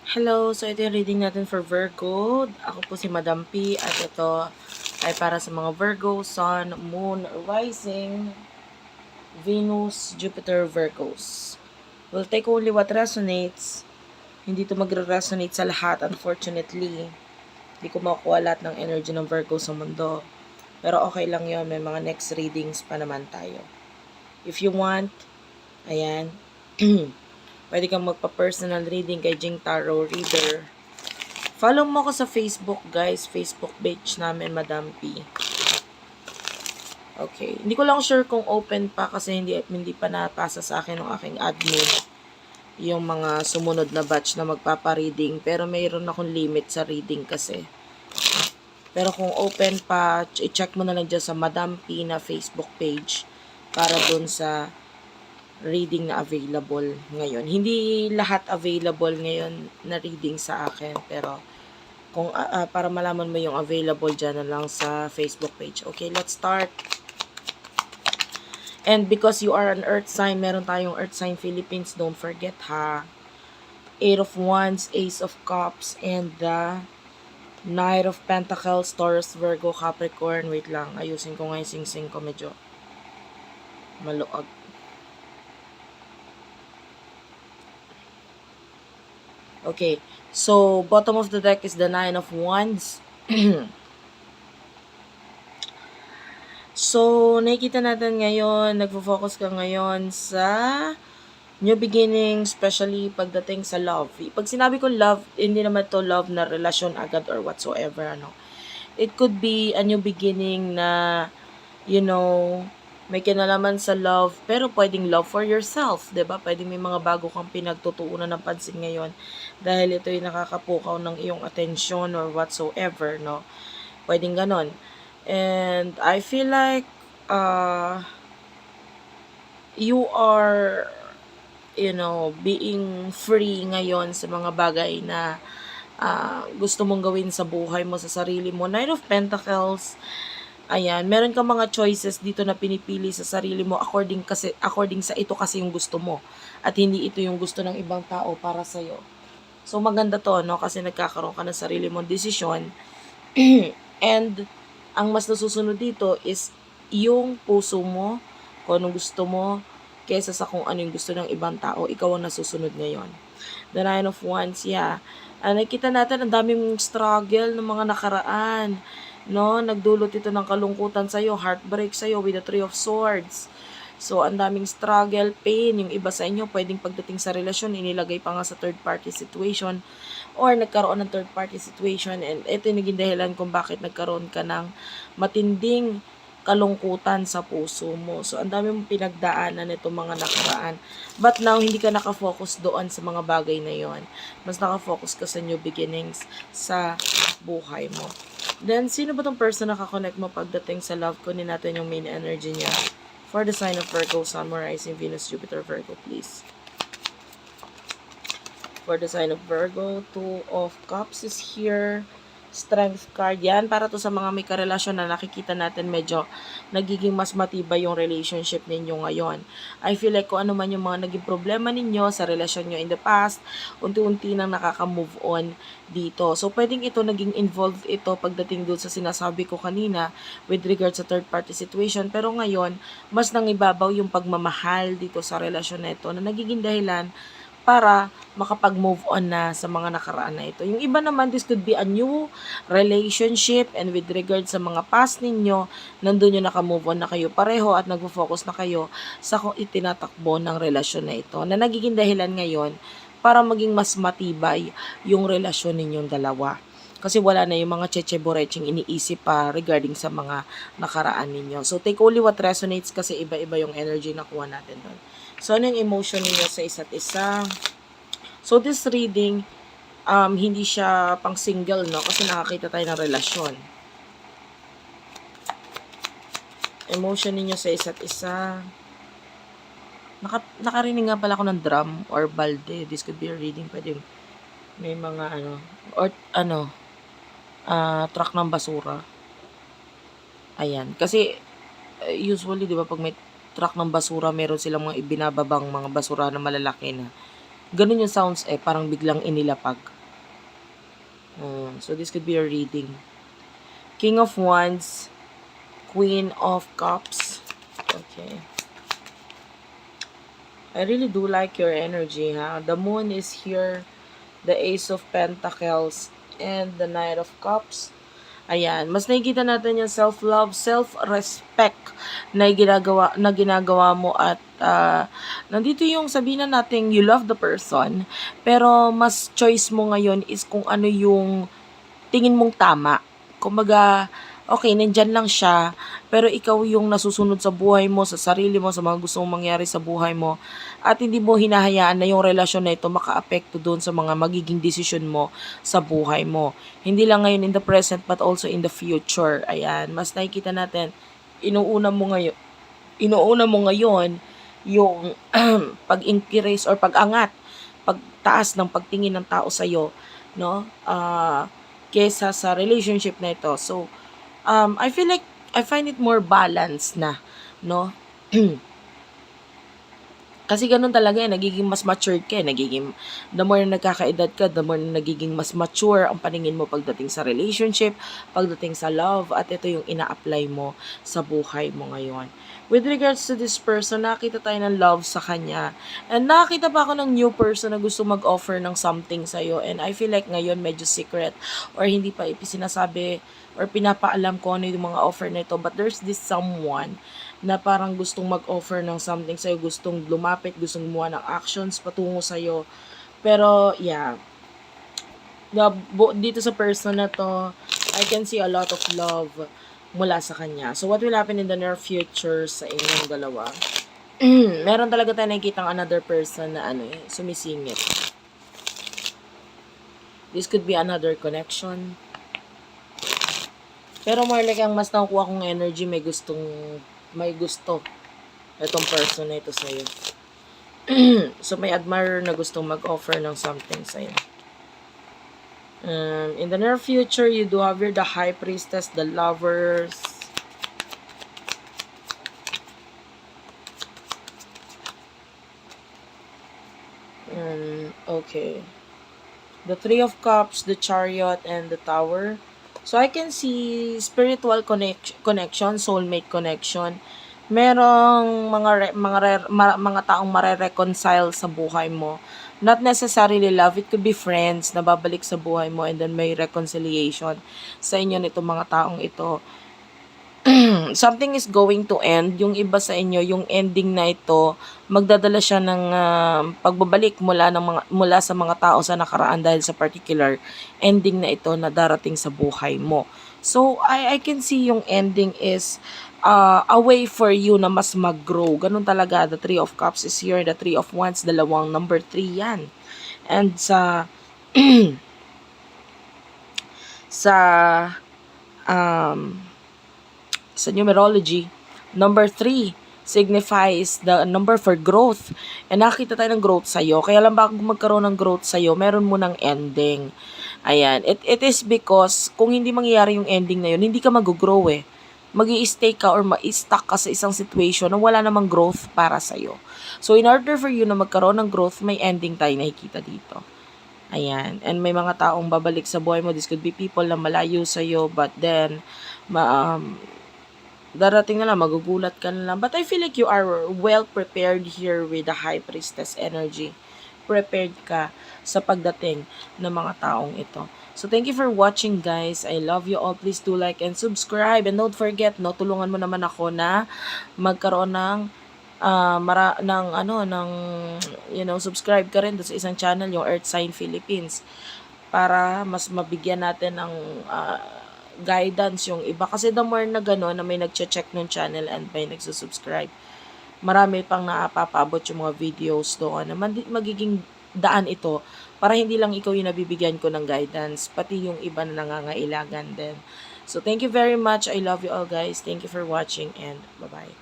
Hello! So, ito yung reading natin for Virgo. Ako po si Madam P. At ito ay para sa mga Virgo, Sun, Moon, Rising, Venus, Jupiter, Virgos. We'll take only what resonates. Hindi ito magre-resonate sa lahat, unfortunately. Hindi ko makukuha lahat ng energy ng Virgo sa mundo. Pero okay lang yon, may mga next readings pa naman tayo. If you want, ayan, pwede kang magpa-personal reading kay Jing Tarot Reader. Follow mo ko sa Facebook, guys. Facebook page namin, Madam P. Okay. Hindi ko lang sure kung open pa kasi hindi pa napasa sa akin ng aking admin yung mga sumunod na batch na magpapa-reading. Pero mayroon akong limit sa reading kasi. Pero kung open pa, i-check mo na lang dyan sa Madam P na Facebook page para dun sa reading na available ngayon. Hindi lahat available ngayon na reading sa akin, pero kung para malaman mo yung available dyan na lang sa Facebook page. Okay, let's start. And because you are an earth sign, meron tayong earth sign Philippines, don't forget ha. 8 of Wands, Ace of Cups, and the Knight of Pentacles, Taurus, Virgo, Capricorn. Wait lang, ayusin ko nga yung sing-sing ko, medyo maluag. Okay, so bottom of the deck is the Nine of Wands. So, nakikita natin ngayon, nagfo-focus ka ngayon sa new beginning, especially pagdating sa love. Pag sinabi ko love, hindi naman to love na relasyon agad or whatsoever, ano. It could be a new beginning na, you know, may kinalaman sa love, pero pwedeng love for yourself, 'di ba? Pwedeng may mga bago kang pinagtutuunan ng pansin ngayon dahil ito ay nakakapukaw ng iyong atensyon or whatsoever, no? Pwedeng ganon. And I feel like you are, you know, being free ngayon sa mga bagay na gusto mong gawin sa buhay mo, sa sarili mo. Nine of Pentacles, ayan, meron kang mga choices dito na pinipili sa sarili mo according sa ito kasi yung gusto mo at hindi ito yung gusto ng ibang tao para sa iyo. So maganda to, no, kasi nagkakaroon ka ng sarili mong desisyon. And ang mas nasusunod dito is yung puso mo, kung anong gusto mo, kaysa sa kung ano yung gusto ng ibang tao, ikaw ang nasusunod ngayon. The Nine of Wands, yeah. Nakita natin ang daming struggle ng mga nakaraan, no? Nagdulot ito ng kalungkutan sa'yo, heartbreak sa'yo with the Three of Swords. So, ang daming struggle, pain. Yung iba sa inyo, pwedeng pagdating sa relasyon, inilagay pa nga sa third party situation or nagkaroon ng third party situation, and ito yung naging dahilan kung bakit nagkaroon ka ng matinding kalungkutan sa puso mo. So, ang dami mong pinagdaanan itong mga nakaraan. But now, hindi ka nakafocus doon sa mga bagay na yon. Mas nakafocus ka sa new beginnings sa buhay mo. Then, sino ba tong person na kakonect mo pagdating sa love? Kunin natin yung main energy niya. For the sign of Virgo, Sun, Moon, Rising, Venus, Jupiter, Virgo, please. For the sign of Virgo, Two of Cups is here. Strength card yan. Para to sa mga may karelasyon na nakikita natin medyo nagiging mas matibay yung relationship ninyo ngayon. I feel like kung ano man yung mga naging problema ninyo sa relasyon nyo in the past, unti-unti nang nakaka-move on dito. So, pwedeng ito naging involved ito pagdating doon sa sinasabi ko kanina with regard sa third party situation. Pero ngayon, mas nangibabaw yung pagmamahal dito sa relasyon na ito na nagiging dahilan para makapag-move on na sa mga nakaraan na ito. Yung iba naman, this could be a new relationship, and with regard sa mga past ninyo, nandun yung naka-move on na kayo pareho at nagfo-focus na kayo sa kung itinatakbo ng relasyon na ito na nagiging dahilan ngayon para maging mas matibay yung relasyon ninyong dalawa. Kasi wala na yung mga cheche-boreching iniisip pa regarding sa mga nakaraan ninyo. So, take only what resonates kasi iba-iba yung energy na kuha natin doon. So, ano yung emotion niyo sa isa't isa? So, this reading, hindi siya pang single, no? Kasi nakakita tayo ng relasyon. Emotion niyo sa isa't isa. Nakarinig nga pala ako ng drum or balde. This could be a reading. Pwede may mga truck ng basura. Ayan. Kasi, usually, di ba, pag may truck ng basura, meron silang mga ibinababang mga basura na malalaki na. Ganun yung sounds parang biglang inilapag. So this could be a reading. King of Wands, Queen of Cups. Okay. I really do like your energy, ha? The Moon is here, the Ace of Pentacles, and the Knight of Cups. Ayan, mas nakikita natin yung self-love, self-respect na ginagawa mo at nandito yung sabihin na natin you love the person, pero mas choice mo ngayon is kung ano yung tingin mong tama. Kumbaga, okay, nandyan lang siya, pero ikaw yung nasusunod sa buhay mo, sa sarili mo, sa mga gusto mong mangyari sa buhay mo, at hindi mo hinahayaan na yung relasyon na ito maka-apekto doon sa mga magiging desisyon mo sa buhay mo. Hindi lang ngayon in the present, but also in the future. Ayan, mas nakikita natin, inuuna mo ngayon yung pag-increase or pag-angat, pagtaas ng pagtingin ng tao sa'yo, no? Kesa sa relationship na ito. So, I feel like I find it more balanced na, no? Kasi ganun talaga nagiging mas matured ka the more na nagkakaedad ka, the more na nagiging mas mature ang paningin mo pagdating sa relationship, pagdating sa love, at ito yung ina-apply mo sa buhay mo ngayon. With regards to this person, nakita tayo ng love sa kanya. And nakita pa ako ng new person na gusto mag-offer ng something sa'yo. And I feel like ngayon medyo secret or hindi pa ipinasabi or pinapaalam ko ano yung mga offer na ito. But there's this someone na parang gustong mag-offer ng something sa'yo, gustong lumapit, gustong gumawa ng actions patungo sa'yo. Pero, yeah. Dito sa person na to, I can see a lot of love mula sa kanya. So, what will happen in the near future sa inyong dalawa? Meron talaga tayo nakikitang another person na sumisingit. This could be another connection. Pero more like ang mas nakukuha kong energy, may gusto itong person na ito sa'yo. So, may admirer na gustong mag-offer ng something sa'yo. In the near future, you do have the High Priestess, the Lovers. Okay. The Three of Cups, the Chariot, and the Tower. So, I can see spiritual connection, soulmate connection. Merong mga taong mare-reconcile sa buhay mo. Not necessarily love, it could be friends na babalik sa buhay mo and then may reconciliation sa inyo nitong mga taong ito. Something is going to end. Yung iba sa inyo, yung ending na ito, magdadala siya ng pagbabalik mula sa mga tao sa nakaraan dahil sa particular ending na ito na darating sa buhay mo. So, I can see yung ending is a way for you na mas mag-grow. Ganun talaga. The Three of Cups is here. The Three of Wands, dalawang number 3 yan. And sa sa numerology, number 3 signifies the number for growth. And nakita tayo ng growth sa'yo. Kaya lang bago magkaroon ng growth sa'yo, meron mo ng ending. Ayan. It is because kung hindi mangyayari yung ending na yun, hindi ka mag-grow Mag-i-stay ka or ma-stuck ka sa isang situation na wala namang growth para sa'yo. So, in order for you na magkaroon ng growth, may ending tayo nakikita dito. Ayan. And may mga taong babalik sa buhay mo. This could be people na malayo sa'yo, but then, darating na lang, magugulat ka na lang. But I feel like you are well prepared here with the High Priestess energy. Prepared ka sa pagdating ng mga taong ito. So, thank you for watching, guys. I love you all. Please do like and subscribe. And don't forget, no, tulungan mo naman ako na magkaroon ng subscribe ka rin sa isang channel, yung Earth Sign Philippines, para mas mabigyan natin ng guidance yung iba. Kasi the more na gano'n na may nagche-check ng channel and may nagsusubscribe, marami pang napapabot yung mga videos doon na magiging daan ito para hindi lang ikaw yung nabibigyan ko ng guidance, pati yung iba na nangangailangan din. So, thank you very much. I love you all, guys. Thank you for watching and bye-bye.